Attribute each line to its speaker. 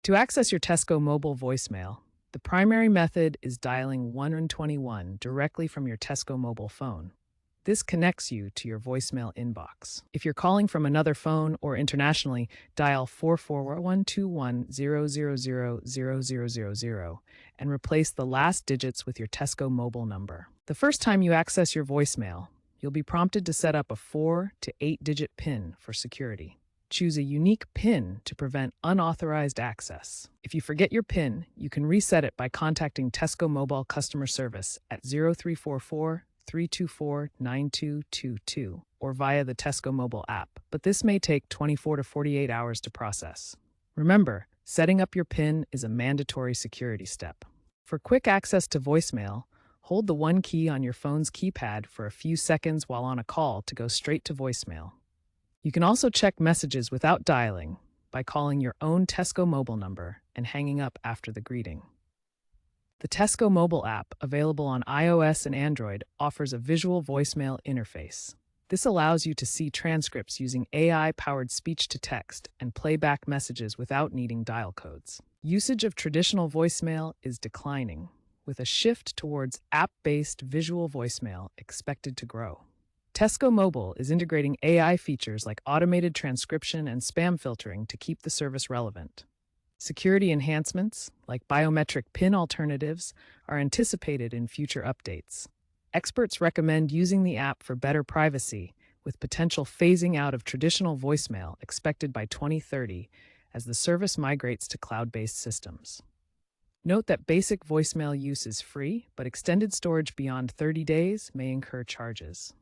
Speaker 1: To access your Tesco mobile voicemail, the primary method is dialing 121 directly from your Tesco mobile phone. This connects you to your voicemail inbox. If you're calling from another phone or internationally, dial 44121000000 and replace the last digits with your Tesco mobile number. The first time you access your voicemail, you'll be prompted to set up a 4 to 8 digit PIN for security. Choose a unique PIN to prevent unauthorized access. If you forget your PIN, you can reset it by contacting Tesco Mobile Customer Service at 0344 324 9222 or via the Tesco mobile app, but this may take 24 to 48 hours to process. Remember, setting up your PIN is a mandatory security step. For quick access to voicemail, hold the one key on your phone's keypad for a few seconds while on a call to go straight to voicemail. You can also check messages without dialing by calling your own Tesco mobile number and hanging up after the greeting. The Tesco mobile app, available on iOS and Android, offers a visual voicemail interface. This allows you to see transcripts using AI-powered speech-to-text and play back messages without needing dial codes. Usage of traditional voicemail is declining, with a shift towards app-based visual voicemail expected to grow. Tesco Mobile is integrating AI features like automated transcription and spam filtering to keep the service relevant. Security enhancements, like biometric PIN alternatives, are anticipated in future updates. Experts recommend using the app for better privacy, with potential phasing out of traditional voicemail expected by 2030 as the service migrates to cloud-based systems. Note that basic voicemail use is free, but extended storage beyond 30 days may incur charges.